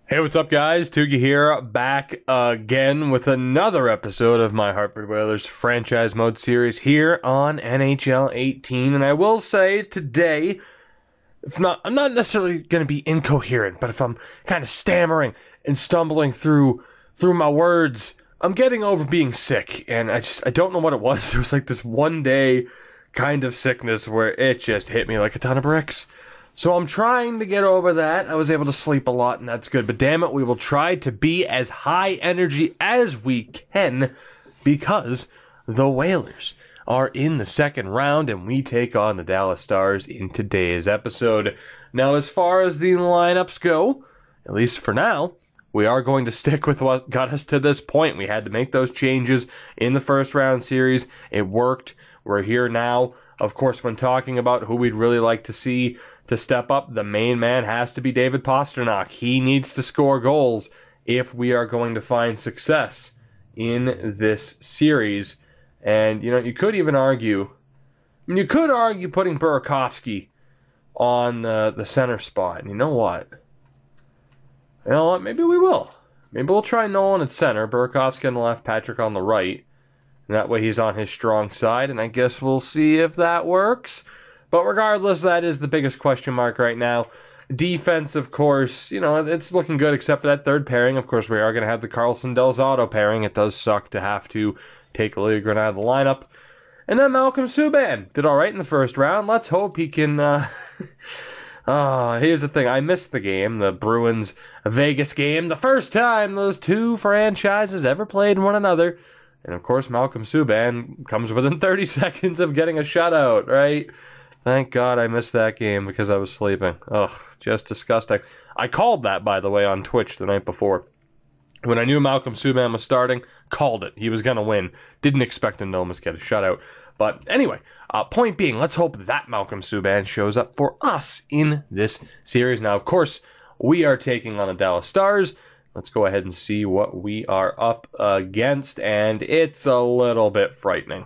Hey, what's up, guys? Tugi here, back again with another episode of my Hartford Whalers franchise mode series here on NHL 18. And I will say today, I'm not necessarily going to be incoherent, but if I'm kind of stammering and stumbling through my words, I'm getting over being sick, and I don't know what it was. There was like this one day kind of sickness where it just hit me like a ton of bricks. So I'm trying to get over that. I was able to sleep a lot, and that's good. But damn it, we will try to be as high energy as we can because the Whalers are in the second round, and we take on the Dallas Stars in today's episode. Now, as far as the lineups go, at least for now, we are going to stick with what got us to this point. We had to make those changes in the first round series. It worked. We're here now. Of course, when talking about who we'd really like to see to step up, the main man has to be David Pastrnak. He needs to score goals if we are going to find success in this series. And, you could even argue, putting Burakovsky on the center spot. And you know what? Maybe we will. Maybe we'll try Nolan at center, Burakovsky on the left, Patrick on the right. And that way he's on his strong side, and I guess we'll see if that works. But regardless, that is the biggest question mark right now. Defense, of course, it's looking good except for that third pairing. Of course, we are going to have the Carlson-Del Zotto pairing. It does suck to have to take Liljegren out of the lineup. And then Malcolm Subban did all right in the first round. Let's hope he can... here's the thing. I missed the game, the Bruins-Vegas game, the first time those two franchises ever played one another. And, of course, Malcolm Subban comes within 30 seconds of getting a shutout, right? Thank God I missed that game because I was sleeping. Ugh, just disgusting. I called that, by the way, on Twitch the night before. When I knew Malcolm Subban was starting, called it. He was going to win. Didn't expect him to almost get a shutout. But anyway, point being, let's hope that Malcolm Subban shows up for us in this series. Now, of course, we are taking on the Dallas Stars. Let's go ahead and see what we are up against, and it's a little bit frightening.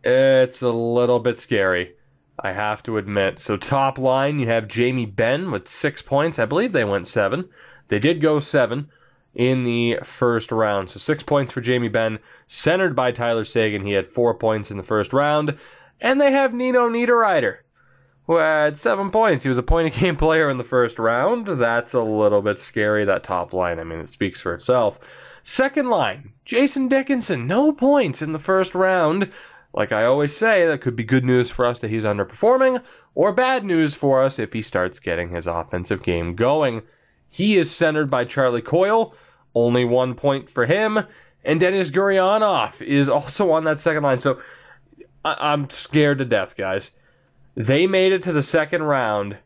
It's a little bit scary, I have to admit. So top line, you have Jamie Benn with 6 points. I believe they went 7. They did go 7 in the first round. So 6 points for Jamie Benn, centered by Tyler Seguin. He had 4 points in the first round. And they have Nino Niederreiter, who had 7 points. He was a point-a-game player in the first round. That's a little bit scary, that top line. I mean, it speaks for itself. Second line, Jason Dickinson, no points in the first round. Like I always say, that could be good news for us that he's underperforming, or bad news for us if he starts getting his offensive game going. He is centered by Charlie Coyle, only 1 point for him, and Denis Gurianov is also on that second line. So I'm scared to death, guys. They made it to the second round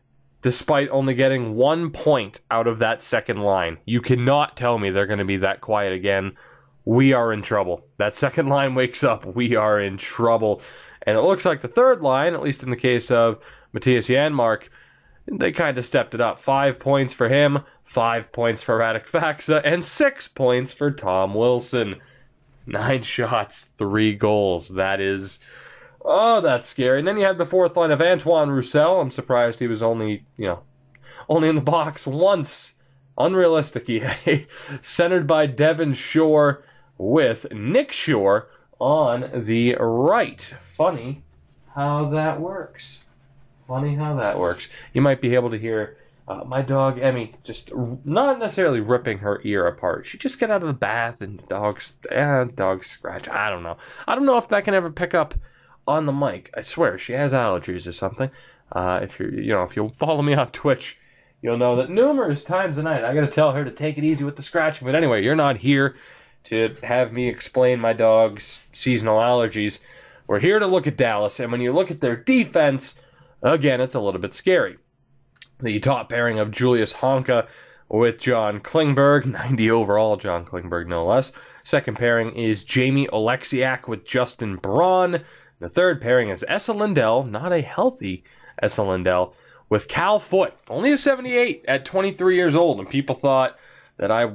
despite only getting 1 point out of that second line. You cannot tell me they're going to be that quiet again. We are in trouble. That second line wakes up. We are in trouble. And it looks like the third line, at least in the case of Matthias Janmark, they kind of stepped it up. 5 points for him, 5 points for Radek Faksa, and 6 points for Tom Wilson. 9 shots, 3 goals. That is... Oh, that's scary. And then you have the fourth line of Antoine Roussel. I'm surprised he was only in the box once. Unrealistic, EA. Centered by Devon Shore with Nick Shore on the right. Funny how that works. You might be able to hear my dog, Emmy, just not necessarily ripping her ear apart. She just got out of the bath and dogs scratch. I don't know. I don't know if that can ever pick up on the mic. I swear, she has allergies or something. If you'll follow me on Twitch, you'll know that numerous times a night I gotta tell her to take it easy with the scratching. But anyway, you're not here to have me explain my dog's seasonal allergies. We're here to look at Dallas, and when you look at their defense, again, it's a little bit scary. The top pairing of Julius Honka with John Klingberg, 90 overall, John Klingberg no less. Second pairing is Jamie Oleksiak with Justin Braun. The third pairing is Esa Lindell, not a healthy Esa Lindell, with Cal Foote, only a 78 at 23 years old. And people thought that I,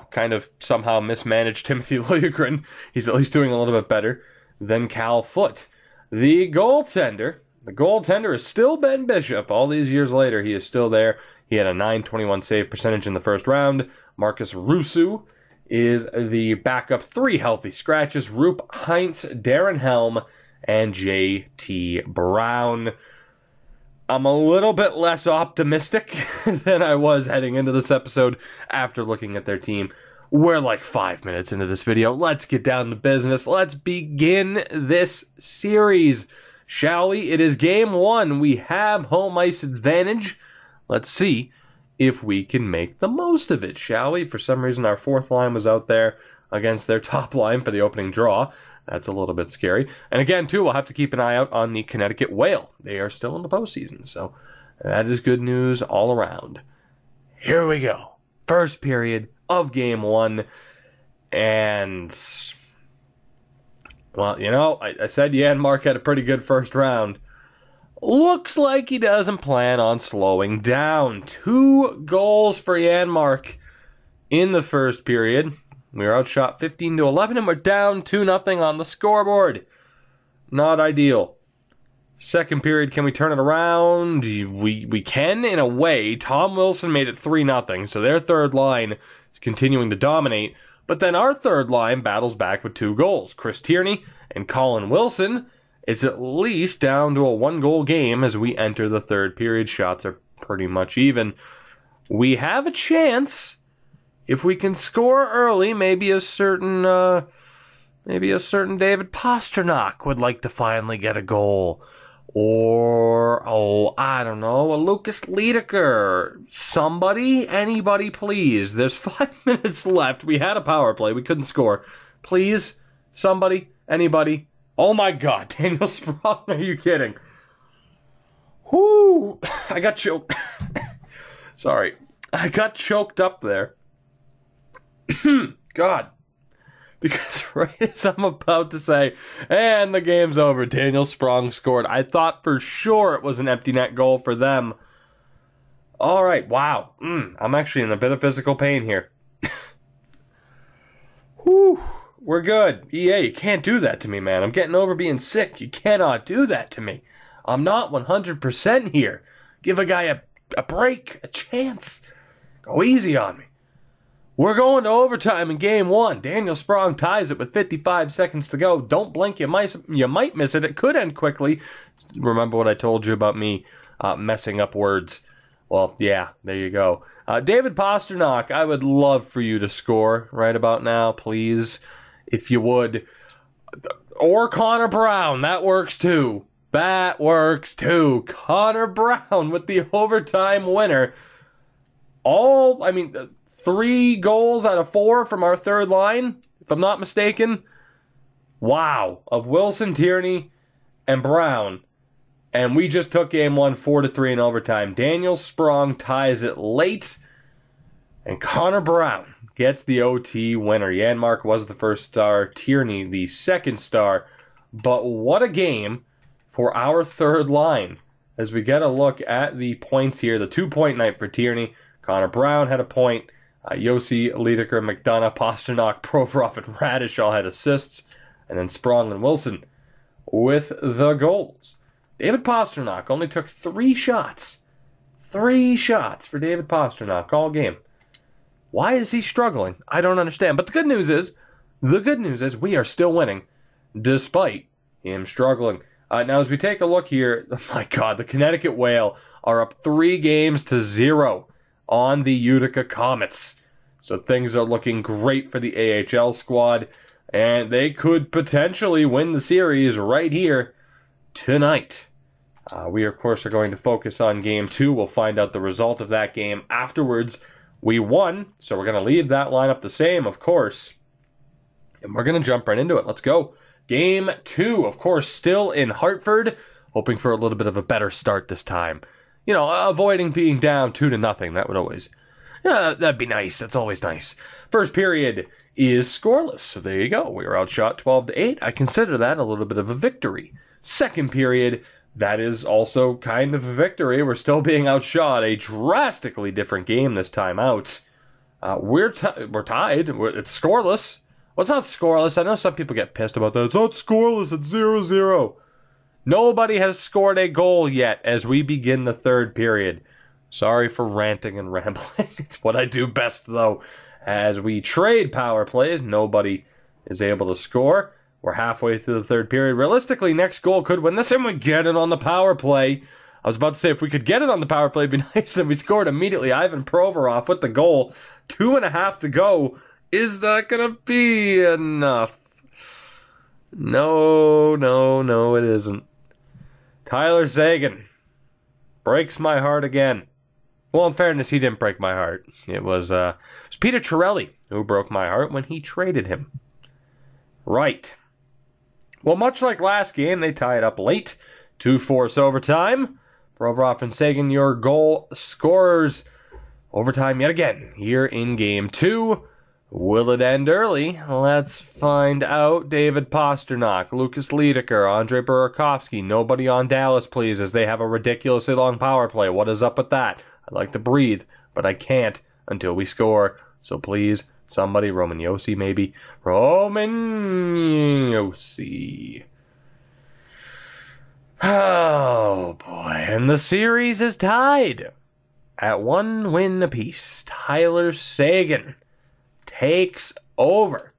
kind of somehow mismanaged Timothy Liljegren. He's at least doing a little bit better than Cal Foote. The goaltender is still Ben Bishop. All these years later, he is still there. He had a .921 save percentage in the first round. Marcus Rusu is the backup. 3 healthy scratches. Roop Heinz, Darren Helm, and J.T. Brown. I'm a little bit less optimistic than I was heading into this episode after looking at their team. We're like 5 minutes into this video. Let's get down to business. Let's begin this series, shall we? It is game 1. We have home ice advantage. Let's see if we can make the most of it, shall we? For some reason, our 4th line was out there against their top line for the opening draw. That's a little bit scary. And again, too, we'll have to keep an eye out on the Connecticut Whale. They are still in the postseason, so that is good news all around. Here we go. First period of game 1. And, well, you know, I said Janmark had a pretty good first round. Looks like he doesn't plan on slowing down. 2 goals for Janmark in the first period. We were outshot 15-11, and we're down 2-0 on the scoreboard. Not ideal. Second period, can we turn it around? We can, in a way. Tom Wilson made it 3-0, so their third line is continuing to dominate. But then our third line battles back with 2 goals. Chris Tierney and Colin Wilson. It's at least down to a 1-goal game as we enter the third period. Shots are pretty much even. We have a chance. If we can score early, maybe a certain David Pastrnak would like to finally get a goal. Or, I don't know, a Lucas Ledecker. Somebody, anybody, please. There's 5 minutes left. We had a power play. We couldn't score. Please, somebody, anybody. Oh my God, Daniel Sprong, are you kidding? Whoo, I got choked. Sorry, I got choked up there. God, because right as I'm about to say, and the game's over, Daniel Sprong scored. I thought for sure it was an empty net goal for them. All right, wow. I'm actually in a bit of physical pain here. Whew, we're good. EA, you can't do that to me, man. I'm getting over being sick. You cannot do that to me. I'm not 100% here. Give a guy a break, a chance. Go easy on me. We're going to overtime in game 1. Daniel Sprong ties it with 55 seconds to go. Don't blink, you might miss it. It could end quickly. Remember what I told you about me messing up words. Well, yeah, there you go. David Pastrnak, I would love for you to score right about now, please, if you would. Or Connor Brown, that works too. That works too. Connor Brown with the overtime winner. 3 goals out of 4 from our third line, if I'm not mistaken. Wow. Of Wilson, Tierney, and Brown. And we just took game 1 4-3 in overtime. Daniel Sprong ties it late. And Connor Brown gets the OT winner. Janmark was the first star. Tierney the second star. But what a game for our third line. As we get a look at the points here. The 2-point night for Tierney. Connor Brown had a point. Yossi, Ledecker, McDonough, Pastrnak, Provorov, and Radish all had assists. And then Sprong and Wilson with the goals. David Pastrnak only took 3 shots. 3 shots for David Pastrnak all game. Why is he struggling? I don't understand. But the good news is we are still winning despite him struggling. Now, as we take a look here, oh my God, the Connecticut Whale are up 3-0 on the Utica Comets. So things are looking great for the AHL squad, and they could potentially win the series right here tonight. We, of course, are going to focus on Game 2. We'll find out the result of that game afterwards. We won, so we're going to leave that lineup the same, of course. And we're going to jump right into it. Let's go. Game 2, of course, still in Hartford. Hoping for a little bit of a better start this time. You know, avoiding being down 2-0. That would always... Yeah, that'd be nice. That's always nice. First period is scoreless. So there you go. We were outshot 12-8. I consider that a little bit of a victory. Second period, that is also kind of a victory. We're still being outshot. A drastically different game this time out. We're tied. It's scoreless. Well, it's not scoreless. I know some people get pissed about that. It's not scoreless. It's 0-0. Nobody has scored a goal yet as we begin the third period. Sorry for ranting and rambling. It's what I do best, though. As we trade power plays, nobody is able to score. We're halfway through the third period. Realistically, next goal could win this, and we get it on the power play. I was about to say, if we could get it on the power play, it'd be nice, and we scored immediately. Ivan Provorov with the goal. 2.5 to go. Is that going to be enough? No, it isn't. Tyler Seguin breaks my heart again. Well, in fairness, he didn't break my heart. It was Peter Chiarelli who broke my heart when he traded him. Right. Well, much like last game, they tie it up late. 2-4 overtime. Provorov and Seguin, your goal scorers. Overtime yet again here in Game 2. Will it end early? Let's find out. David Pastrnak, Lucas Liedeker, Andre Burakovsky. Nobody on Dallas, please, as they have a ridiculously long power play. What is up with that? I'd like to breathe, but I can't until we score. So please, somebody, Roman Josi maybe. Roman Josi. Oh, boy. And the series is tied at 1 win apiece. Tyler Seguin takes over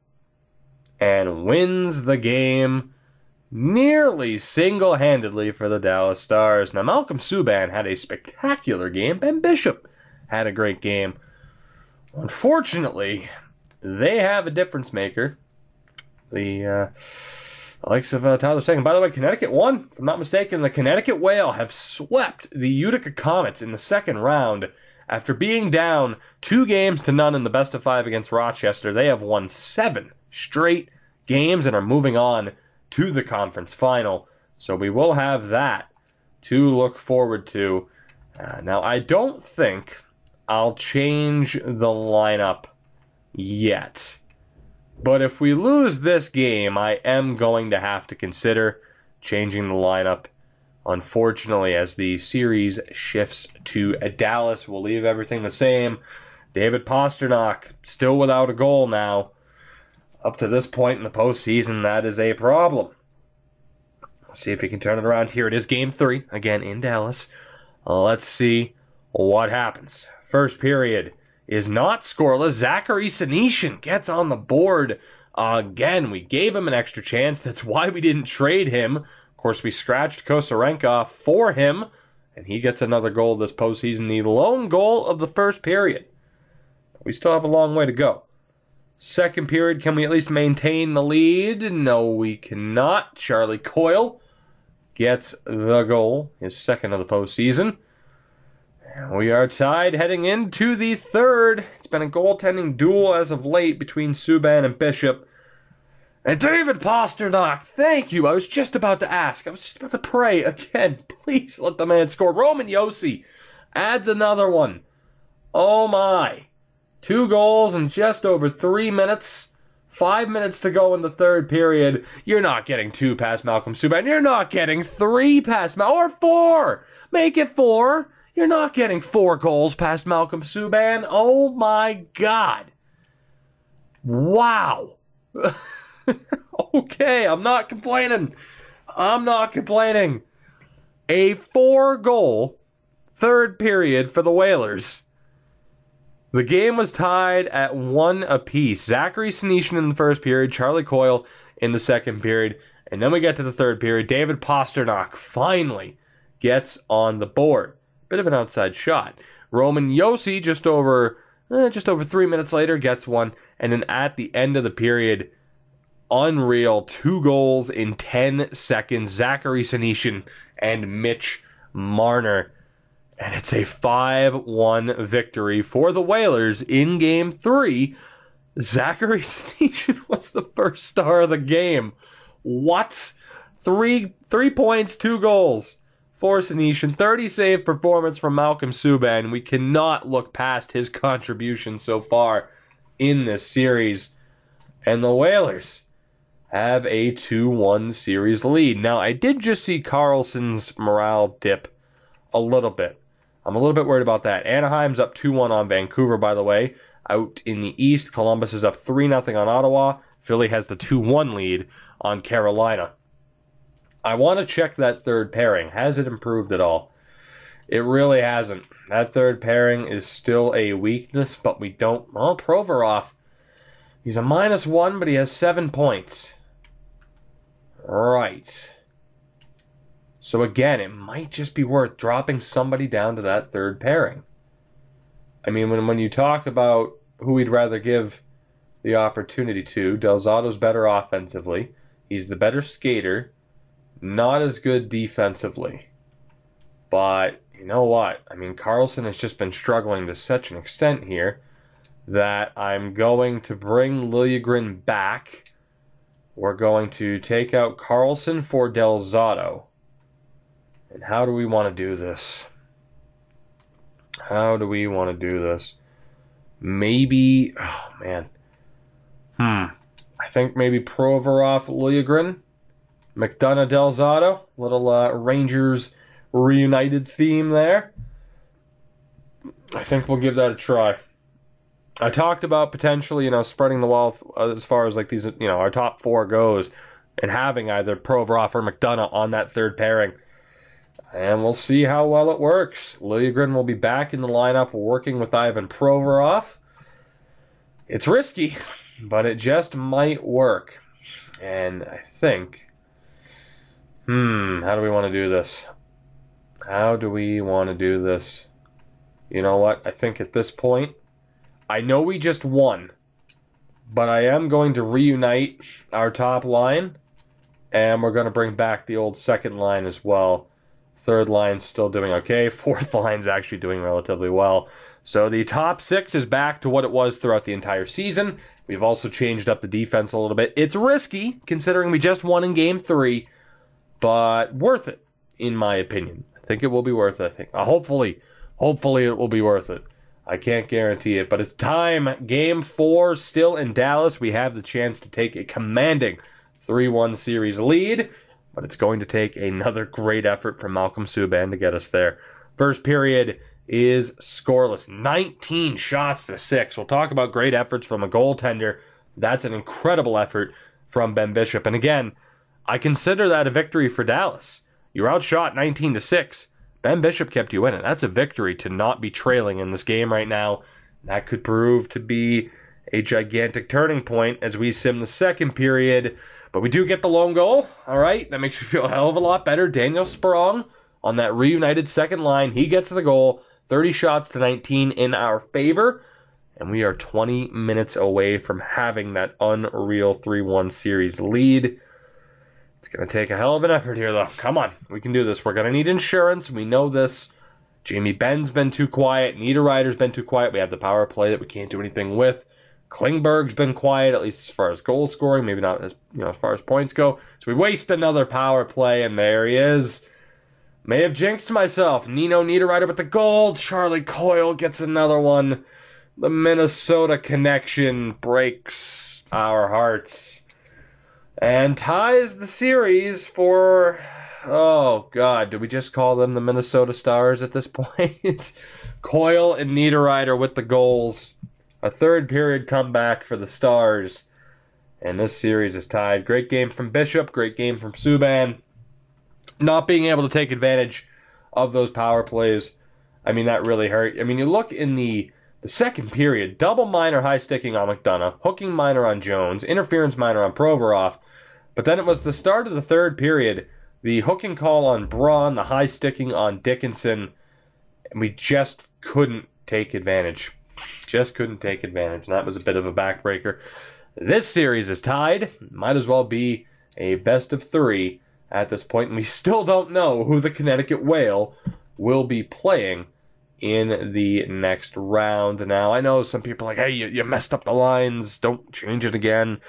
and wins the game nearly single-handedly for the Dallas Stars. Now, Malcolm Subban had a spectacular game. Ben Bishop had a great game. Unfortunately, they have a difference maker. The likes of Tyler Seguin. By the way, Connecticut won. If I'm not mistaken, the Connecticut Whale have swept the Utica Comets in the second round. After being down 2-0 in the best-of-5 against Rochester, they have won 7 straight games and are moving on to the conference final. So we will have that to look forward to. Now, I don't think I'll change the lineup yet. But if we lose this game, I am going to have to consider changing the lineup. Unfortunately, as the series shifts to Dallas, we'll leave everything the same. David Pastrnak, still without a goal now. Up to this point in the postseason, that is a problem. Let's see if he can turn it around here. It is Game 3, again in Dallas. Let's see what happens. First period is not scoreless. Zachary Senyshyn gets on the board again. We gave him an extra chance. That's why we didn't trade him. Of course, we scratched Kosarenko for him, and he gets another goal this postseason. The lone goal of the first period. We still have a long way to go. Second period, can we at least maintain the lead? No, we cannot. Charlie Coyle gets the goal, his second of the postseason. We are tied heading into the third. It's been a goaltending duel as of late between Subban and Bishop. And David Pastrnak, thank you. I was just about to ask. I was just about to pray again. Please let the man score. Roman Josi adds another one. Oh my. 2 goals in just over 3 minutes. 5 minutes to go in the third period. You're not getting 2 past Malcolm Subban. You're not getting 3 past or 4. Make it 4. You're not getting 4 goals past Malcolm Subban. Oh my God. Wow. Okay, I'm not complaining. A 4-goal third period for the Whalers. The game was tied at 1 apiece. Zachary Senyshyn in the first period, Charlie Coyle in the second period. And then we get to the third period. David Pastrnak finally gets on the board. Bit of an outside shot. Roman Josi just over 3 minutes later gets one. And then at the end of the period, unreal, 2 goals in 10 seconds. Zachary Senyshyn and Mitch Marner. And it's a 5-1 victory for the Whalers in Game 3. Zachary Senyshyn was the first star of the game. What? 3 points, 2 goals for Senyshyn. 30-save performance from Malcolm Subban. We cannot look past his contribution so far in this series. And the Whalers have a 2-1 series lead. Now, I did just see Carlson's morale dip a little bit. I'm a little bit worried about that. Anaheim's up 2-1 on Vancouver, by the way. Out in the East, Columbus is up 3-0 on Ottawa. Philly has the 2-1 lead on Carolina. I want to check that third pairing. Has it improved at all? It really hasn't. That third pairing is still a weakness, but we don't... Well, Provorov, he's a -1, but he has 7 points. Right. So again, it might just be worth dropping somebody down to that third pairing. I mean, when you talk about who we'd rather give the opportunity to, Del Zotto's better offensively. He's the better skater. Not as good defensively. But you know what? I mean, Karlsson has just been struggling to such an extent here that I'm going to bring Liljegren back. We're going to take out Karlsson for Del Zotto. And how do we want to do this? How do we want to do this? Maybe... Oh, man. I think maybe Provorov, Liljegren, McDonough, Del Zotto. Little Rangers reunited theme there. I think we'll give that a try. I talked about potentially, spreading the wealth as far as like these, our top 4 goes, and having either Provorov or McDonough on that third pairing. And we'll see how well it works. Liljegren will be back in the lineup working with Ivan Provorov. It's risky, but it just might work. And I think... how do we want to do this? How do we want to do this? You know what? I think at this point, I know we just won, but I am going to reunite our top line, and we're going to bring back the old second line as well. Third line's still doing okay. Fourth line's actually doing relatively well. So the top 6 is back to what it was throughout the entire season. We've also changed up the defense a little bit. It's risky, considering we just won in Game 3, but worth it, in my opinion. I think it will be worth it. I think. Hopefully it will be worth it. I can't guarantee it, but it's time. Game 4 still in Dallas. We have the chance to take a commanding 3-1 series lead, but it's going to take another great effort from Malcolm Subban to get us there. First period is scoreless. 19 shots to 6. We'll talk about great efforts from a goaltender. That's an incredible effort from Ben Bishop. And again, I consider that a victory for Dallas. You're outshot 19 to 6. Ben Bishop kept you in it. That's a victory to not be trailing in this game right now. That could prove to be a gigantic turning point as we sim the second period. But we do get the lone goal. All right, that makes me feel a hell of a lot better. Daniel Sprong on that reunited second line. He gets the goal. 30 shots to 19 in our favor. And we are 20 minutes away from having that unreal 3-1 series lead. It's going to take a hell of an effort here, though. Come on. We can do this. We're going to need insurance. We know this. Jamie Benn's been too quiet. Niederreiter's been too quiet. We have the power play that we can't do anything with. Klingberg's been quiet, at least as far as goal scoring. Maybe not as far as points go. So we waste another power play, and there he is. May have jinxed myself. Nino Niederreiter with the goal. Charlie Coyle gets another one. The Minnesota connection breaks our hearts and ties the series for... Oh, God. Do we just call them the Minnesota Stars at this point? Coyle and Niederreiter with the goals. A third period comeback for the Stars. And this series is tied. Great game from Bishop. Great game from Subban. Not being able to take advantage of those power plays, I mean, that really hurt. I mean, you look in the second period, double minor high sticking on McDonough, hooking minor on Jones, interference minor on Provorov. But then it was the start of the third period, the hooking call on Braun, the high sticking on Dickinson, and we just couldn't take advantage. Just couldn't take advantage, and that was a bit of a backbreaker. This series is tied. Might as well be a best of 3 at this point, and we still don't know who the Connecticut Whale will be playing in the next round. Now, I know some people are like, hey, you messed up the lines. Don't change it again.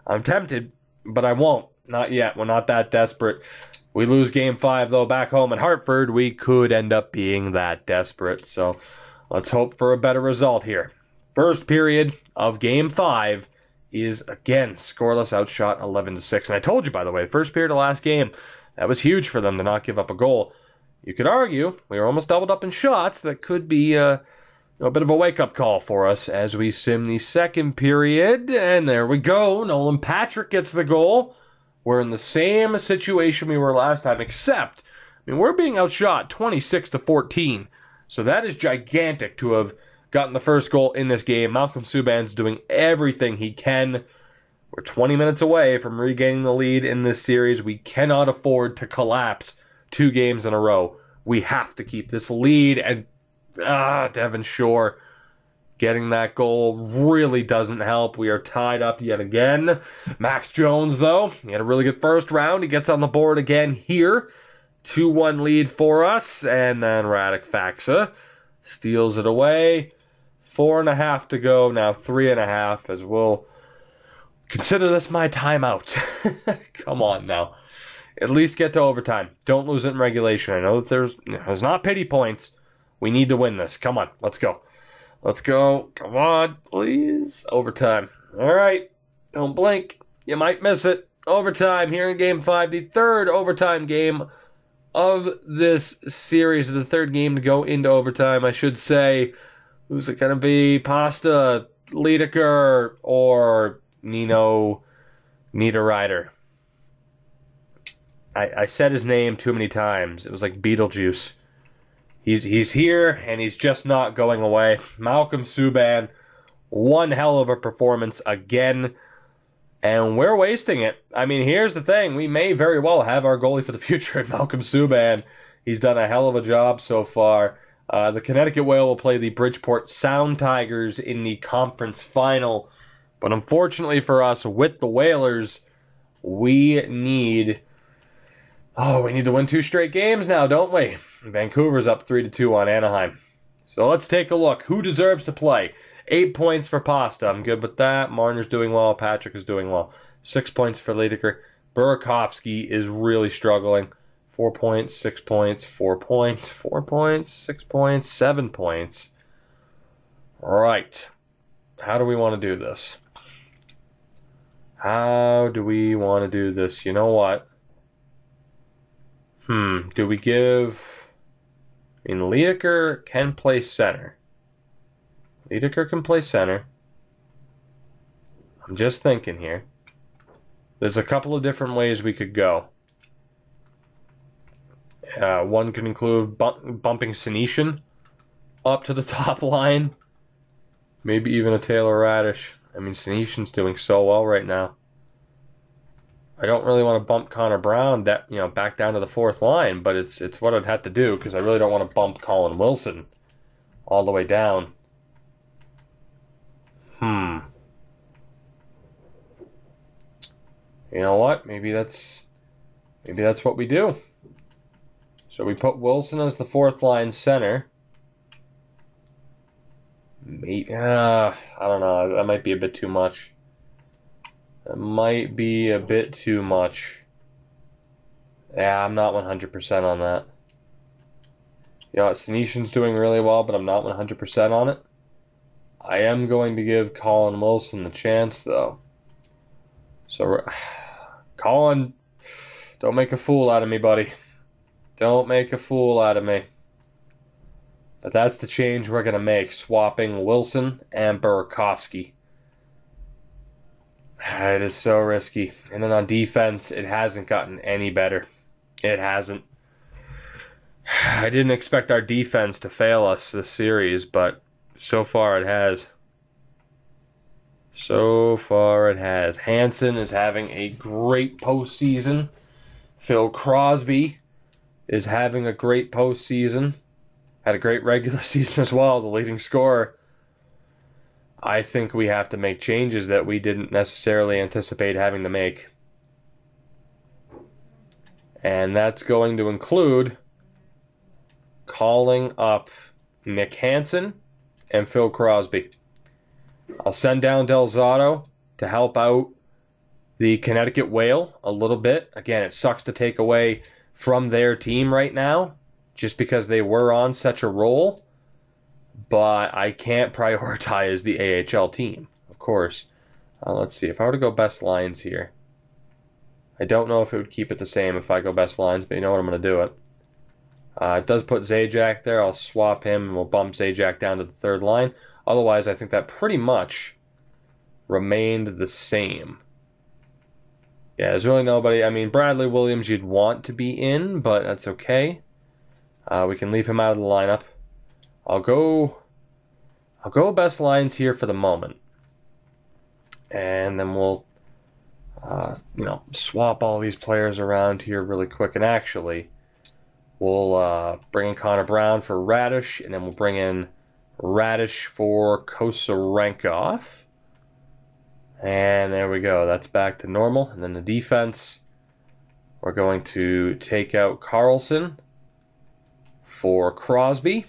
I'm tempted, but I won't. Not yet. We're not that desperate. We lose Game 5, though, back home in Hartford. We could end up being that desperate. So let's hope for a better result here. First period of Game 5 is, again, scoreless, outshot 11-6. And I told you, by the way, first period of last game, that was huge for them to not give up a goal. You could argue we were almost doubled up in shots. That could be a bit of a wake-up call for us as we sim the second period. And there we go. Nolan Patrick gets the goal. We're in the same situation we were last time, except I mean, we're being outshot 26-14. So that is gigantic to have gotten the first goal in this game. Malcolm Subban's doing everything he can. We're 20 minutes away from regaining the lead in this series. We cannot afford to collapse 2 games in a row. We have to keep this lead, and Devon Shore getting that goal really doesn't help. We are tied up yet again. Max Jones, though, he had a really good first round. He gets on the board again here. 2-1 lead for us, and then Radek Faksa steals it away. 4.5 to go, now 3.5, as we'll consider this my timeout. Come on now. At least get to overtime. Don't lose it in regulation. I know that there's not pity points. We need to win this. Come on, let's go. Let's go. Come on, please. Overtime. All right. Don't blink. You might miss it. Overtime here in Game 5. The third overtime game of this series. The third game to go into overtime, I should say. Who's it going to be? Pasta, Liediker, or Nino Niederreiter? I said his name too many times. It was like Beetlejuice. He's here, and he's just not going away. Malcolm Subban, one hell of a performance again, and we're wasting it. I mean, here's the thing. We may very well have our goalie for the future in Malcolm Subban. He's done a hell of a job so far. The Connecticut Whale will play the Bridgeport Sound Tigers in the conference final. But unfortunately for us, with the Whalers, we need to win 2 straight games now, don't we? Vancouver's up 3-2 on Anaheim. So let's take a look. Who deserves to play? 8 points for Pasta. I'm good with that. Marner's doing well. Patrick is doing well. 6 points for Liediker. Burakovsky is really struggling. 4 points, 6 points, 4 points, 4 points, 6 points, 7 points. All right. How do we want to do this? How do we want to do this? You know what? Do we give... I mean, Liediker can play center. Liediker can play center. I'm just thinking here. There's a couple of different ways we could go. One could include bumping Senyshyn up to the top line. Maybe even a Taylor Radish. I mean, Senyshyn's doing so well right now. I don't really want to bump Connor Brown back down to the 4th line, but it's what I'd have to do because I really don't want to bump Colin Wilson all the way down. You know what? Maybe that's what we do. So we put Wilson as the 4th line center. Maybe, I don't know. That might be a bit too much. That might be a bit too much. Yeah, I'm not 100% on that. You know, Senyshyn's doing really well, but I'm not 100% on it. I am going to give Colin Wilson the chance, though. So, Colin, don't make a fool out of me, buddy. Don't make a fool out of me. But that's the change we're going to make, swapping Wilson and Burakovsky. It is so risky. And then on defense, it hasn't gotten any better. It hasn't. I didn't expect our defense to fail us this series, but so far it has. So far it has. Hansen is having a great postseason. Phil Crosby is having a great postseason. Had a great regular season as well, the leading scorer. I think we have to make changes that we didn't necessarily anticipate having to make. And that's going to include calling up Nick Hansen and Phil Crosby. I'll send down Del Zotto to help out the Connecticut Whale a little bit. Again, it sucks to take away from their team right now just because they were on such a roll. But I can't prioritize the AHL team, of course. Let's see. If I were to go best lines here, I don't know if it would keep it the same if I go best lines, but you know what? I'm going to do it. It does put Zajac there. I'll swap him, and we'll bump Zajac down to the 3rd line. Otherwise, I think that pretty much remained the same. Yeah, there's really nobody. I mean, Bradley Williams you'd want to be in, but that's okay. We can leave him out of the lineup. I'll go best lines here for the moment. And then we'll, swap all these players around here really quick. And actually, we'll bring in Connor Brown for Radish, and then we'll bring in Radish for Kosarenkov. And there we go. That's back to normal. And then the defense, we're going to take out Carlson for Crosby.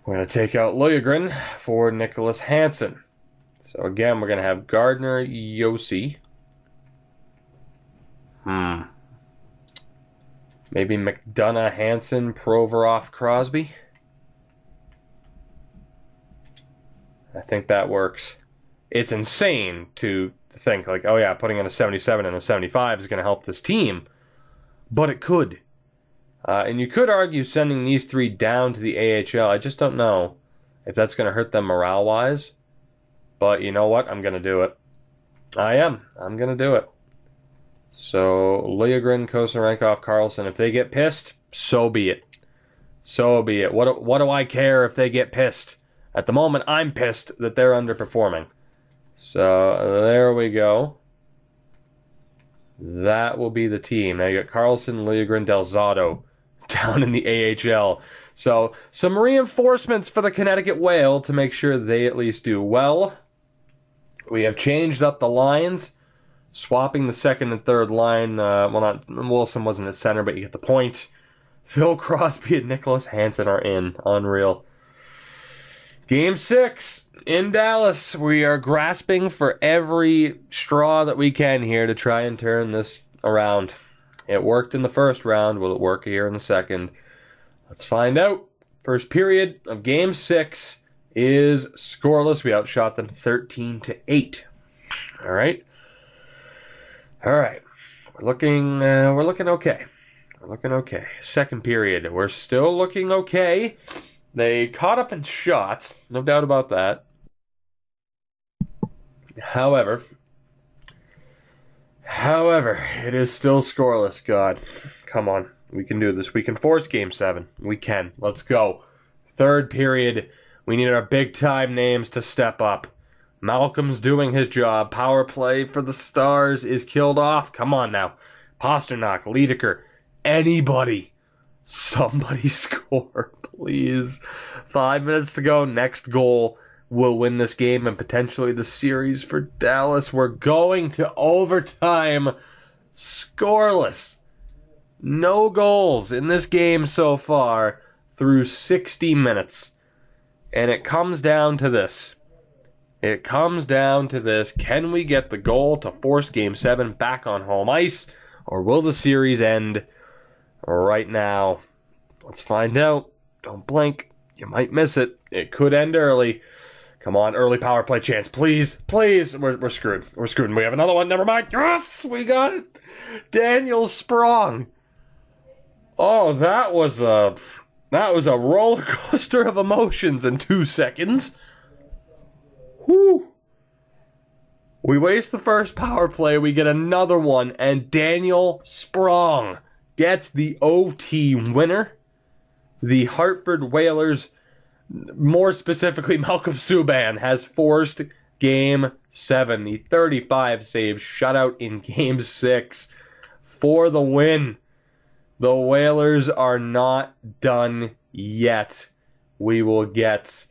We're going to take out Liljegren for Nicholas Hansen. So again, we're going to have Gardner, Yossi. Maybe McDonough, Hansen, Provorov, Crosby. I think that works. It's insane to think, like, oh yeah, putting in a 77 and a 75 is going to help this team. But it could. And you could argue sending these three down to the AHL. I just don't know if that's going to hurt them morale-wise. But you know what? I'm going to do it. I am. I'm going to do it. So, Liljegren, Kosarenkov, Carlson, if they get pissed, so be it. So be it. What do I care if they get pissed? At the moment, I'm pissed that they're underperforming. So, there we go. That will be the team. Now you got Carlson, Liljegren, Delzato down in the AHL. So, some reinforcements for the Connecticut Whale to make sure they at least do well. We have changed up the lines, swapping the second and third line. Wilson wasn't at center, but you get the point. Phil Crosby and Nicholas Hansen are in. Unreal. Game 6 in Dallas. We are grasping for every straw that we can here to try and turn this around. It worked in the first round. Will it work here in the second? Let's find out. First period of Game 6 is scoreless. We outshot them 13-8. All right. We're looking okay. We're looking okay. Second period, we're still looking okay. They caught up in shots, no doubt about that. However, it is still scoreless. God, come on. We can do this. We can force Game 7. We can. Let's go. Third period, we need our big-time names to step up. Malcolm's doing his job. Power play for the Stars is killed off. Come on now. Pasternak, Liedeker, anybody. Somebody score, please. 5 minutes to go. Next goal will win this game and potentially the series for Dallas. We're going to overtime. Scoreless. No goals in this game so far through 60 minutes. And it comes down to this. Can we get the goal to force Game 7 back on home ice? Or will the series end right now? Let's find out. Don't blink. You might miss it. It could end early. Come on, early power play chance. Please. We're screwed. We're screwed. And we have another one. Never mind. Yes, we got it. Daniel Sprong. Oh, that was a roller coaster of emotions in 2 seconds. Whew. We waste the first power play. We get another one. And Daniel Sprong gets the OT winner. The Hartford Whalers, more specifically Malcolm Subban, has forced Game 7. The 35-save shutout in Game 6 for the win. The Whalers are not done yet. We will get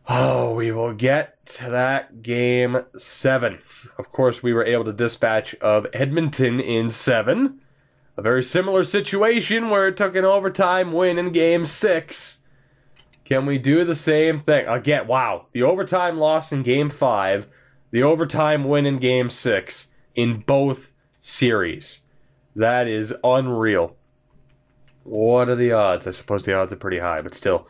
to that Game 7. Of course, we were able to dispatch of Edmonton in 7. A very similar situation where it took an overtime win in Game 6. Can we do the same thing? Again, wow. The overtime loss in Game 5. The overtime win in Game 6 in both series. That is unreal. What are the odds? I suppose the odds are pretty high, but still,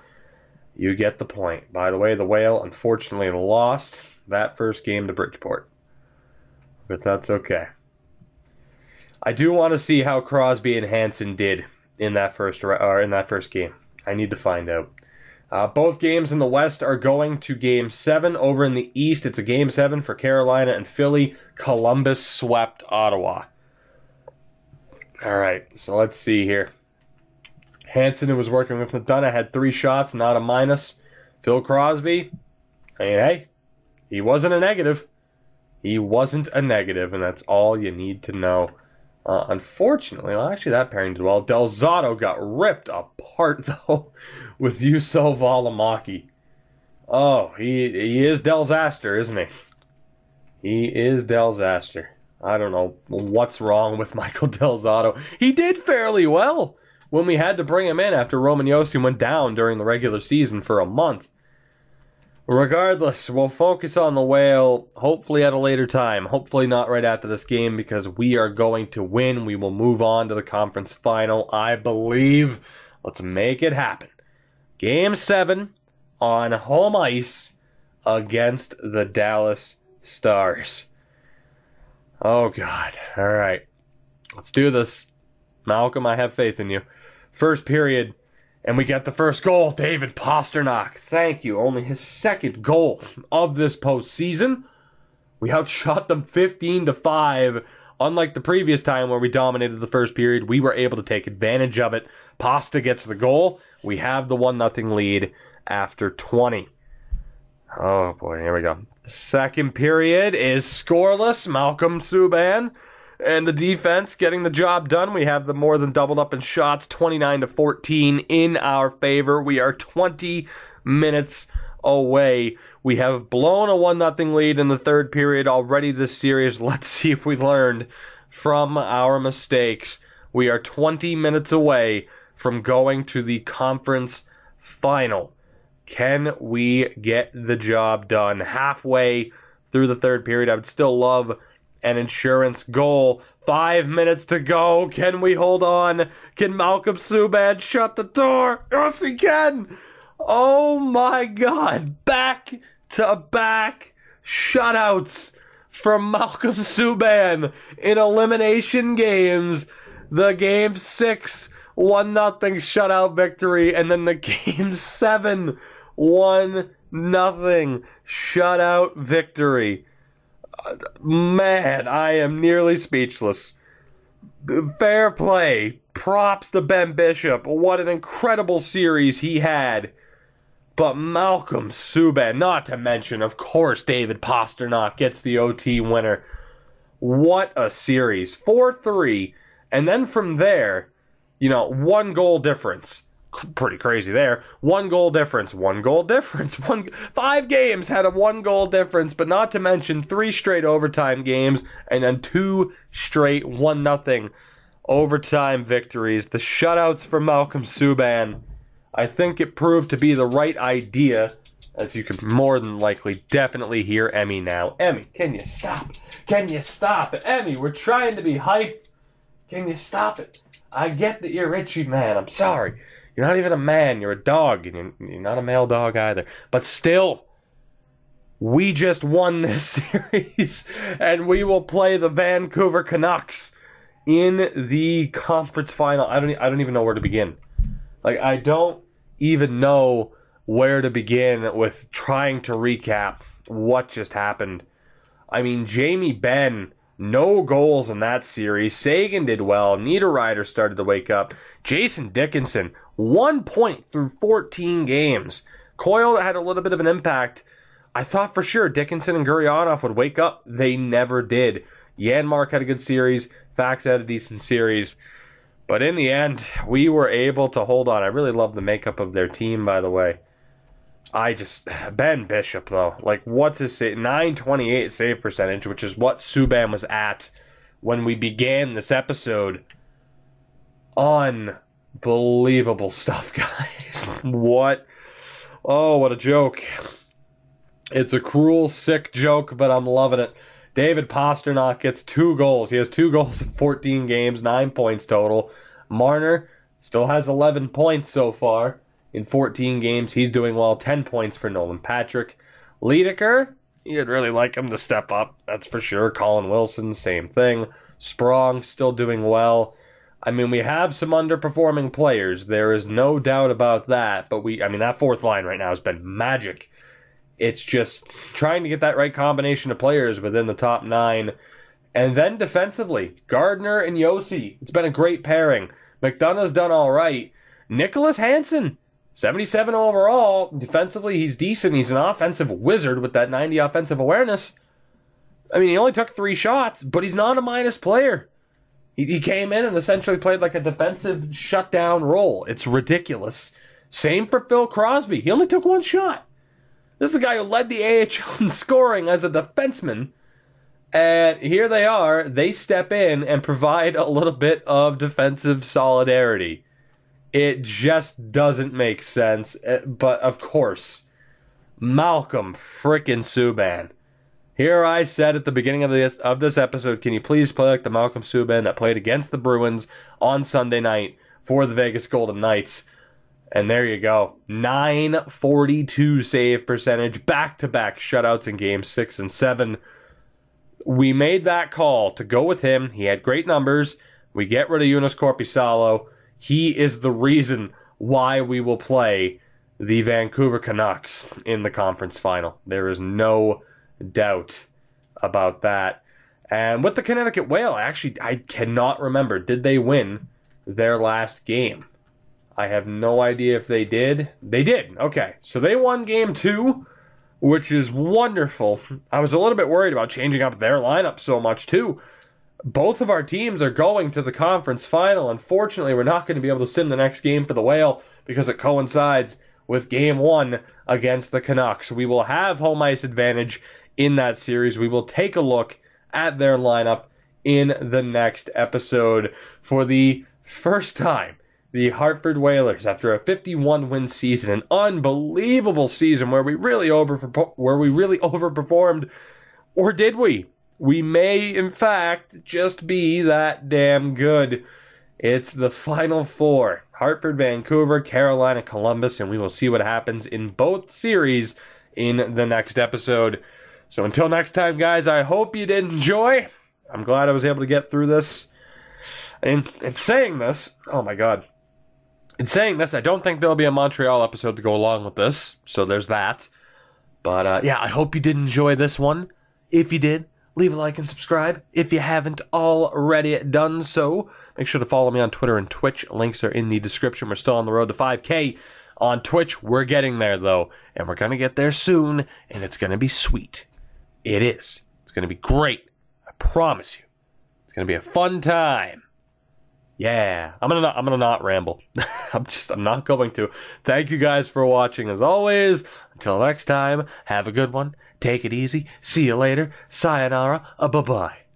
you get the point. By the way, the Whale unfortunately lost that first game to Bridgeport. But that's okay. I do want to see how Crosby and Hansen did in that first game. I need to find out. Both games in the West are going to Game 7. Over in the East, it's a Game 7 for Carolina and Philly. Columbus swept Ottawa. All right, so let's see here. Hansen, who was working with McDonough, had 3 shots, not a minus. Phil Crosby, I mean, hey, he wasn't a negative. He wasn't a negative, and that's all you need to know. Unfortunately, well, actually, that pairing did well. Del Zotto got ripped apart, though, with Juuso Valimaki. Oh, he is Del Zaster, isn't he? He is Del Zaster. I don't know what's wrong with Michael Del Zotto. He did fairly well when we had to bring him in after Roman Josi went down during the regular season for a month. Regardless, we'll focus on the Whale, hopefully at a later time. Hopefully not right after this game, because we are going to win. We will move on to the conference final, I believe. Let's make it happen. Game 7 on home ice against the Dallas Stars. Oh, God. All right. Let's do this. Malcolm, I have faith in you. First period. And we get the first goal, David Pastrnak. Thank you. Only his second goal of this postseason. We outshot them 15-5. Unlike the previous time where we dominated the first period, we were able to take advantage of it. Pasta gets the goal. We have the 1-0 lead after 20. Oh boy, here we go. Second period is scoreless. Malcolm Subban and the defense getting the job done. We have the more than doubled up in shots, 29-14 in our favor. We are 20 minutes away. We have blown a 1-0 lead in the third period already this series. Let's see if we learned from our mistakes. We are 20 minutes away from going to the conference final. Can we get the job done? Halfway through the third period, I would still love an insurance goal. 5 minutes to go. Can we hold on? Can Malcolm Subban shut the door? Yes, we can. Oh my God. Back-to-back shutouts from Malcolm Subban in elimination games. The Game 6 1-0 shutout victory, and then the Game 7 1-0 shutout victory. Man, I am nearly speechless. Fair play. Props to Ben Bishop. What an incredible series he had. But Malcolm Subban, not to mention, of course, David Pastrnak gets the OT winner. What a series. 4-3. And then from there, 1 goal difference. Pretty crazy there. 1 goal difference. 5 games had a 1 goal difference, but not to mention 3 straight overtime games and then 2 straight 1-0 overtime victories. The shutouts for Malcolm Subban, I think it proved to be the right idea, as you can more than likely definitely hear Emmy now. Emmy, can you stop? Can you stop it? Emmy, we're trying to be hype. Can you stop it? I get that you're itchy, man. I'm sorry. You're not even a man. You're a dog, and you're not a male dog either. But still, we just won this series, and we will play the Vancouver Canucks in the conference final. I don't even know where to begin. I don't even know where to begin with trying to recap what just happened. I mean, Jamie Benn, no goals in that series. Sagan did well. Niederreiter started to wake up. Jason Dickinson, 1 point through 14 games. Coyle had a little bit of an impact. I thought for sure Dickinson and Gurionov would wake up. They never did. Janmark had a good series. Fax had a decent series. But in the end, we were able to hold on. I really love the makeup of their team, by the way. Ben Bishop, though. What's his save? 928 save percentage, which is what Subban was at when we began this episode. Unbelievable stuff, guys. What? Oh, what a joke. It's a cruel, sick joke, but I'm loving it. David Pastrnak gets 2 goals. He has 2 goals in 14 games, 9 points total. Marner still has 11 points so far in 14 games. He's doing well. 10 points for Nolan Patrick. Liedekar, you'd really like him to step up, that's for sure. Colin Wilson, same thing. Sprong, still doing well. I mean, we have some underperforming players. There is no doubt about that. But that fourth line right now has been magic. It's just trying to get that right combination of players within the top 9. And then defensively, Gardner and Yossi. It's been a great pairing. McDonough's done all right. Nicholas Hansen, 77 overall. Defensively, he's decent. He's an offensive wizard with that 90 offensive awareness. I mean, he only took 3 shots, but he's not a minus player. He came in and essentially played like a defensive shutdown role. It's ridiculous. Same for Phil Crosby. He only took 1 shot. This is the guy who led the AHL in scoring as a defenseman. And here they are. They step in and provide a little bit of defensive solidarity. It just doesn't make sense. But, of course, Malcolm frickin' Subban. Here I said at the beginning of this episode, can you please play like the Malcolm Subban that played against the Bruins on Sunday night for the Vegas Golden Knights? And there you go. 942 save percentage, back-to-back shutouts in games 6 and 7. We made that call to go with him. He had great numbers. We get rid of Joonas Korpisalo. He is the reason why we will play the Vancouver Canucks in the conference final. There is no doubt about that. And with the Connecticut Whale, I cannot remember. Did they win their last game? I have no idea if they did. They did. Okay. So they won game 2, which is wonderful. I was a little bit worried about changing up their lineup so much, too. Both of our teams are going to the conference final. Unfortunately, we're not going to be able to sim the next game for the Whale because it coincides with game 1 against the Canucks. We will have home ice advantage in that series. We will take a look at their lineup in the next episode. For the first time, the Hartford Whalers, after a 51-win season, an unbelievable season where we really overperformed, or did we? We may, in fact, just be that damn good. It's the Final Four. Hartford, Vancouver, Carolina, Columbus, and we will see what happens in both series in the next episode. So until next time, guys, I hope you did enjoy. I'm glad I was able to get through this. And saying this, oh my god. In saying this, I don't think there'll be a Montreal episode to go along with this, so there's that. But yeah, I hope you did enjoy this one. If you did, leave a like and subscribe. If you haven't already done so, make sure to follow me on Twitter and Twitch. Links are in the description. We're still on the road to 5K on Twitch. We're getting there, though, and we're going to get there soon, and it's going to be sweet. It is. It's going to be great. I promise you. It's going to be a fun time. Yeah, I'm gonna not ramble. I'm not going to. Thank you guys for watching as always. Until next time, have a good one. Take it easy. See you later. Sayonara. Bye-bye.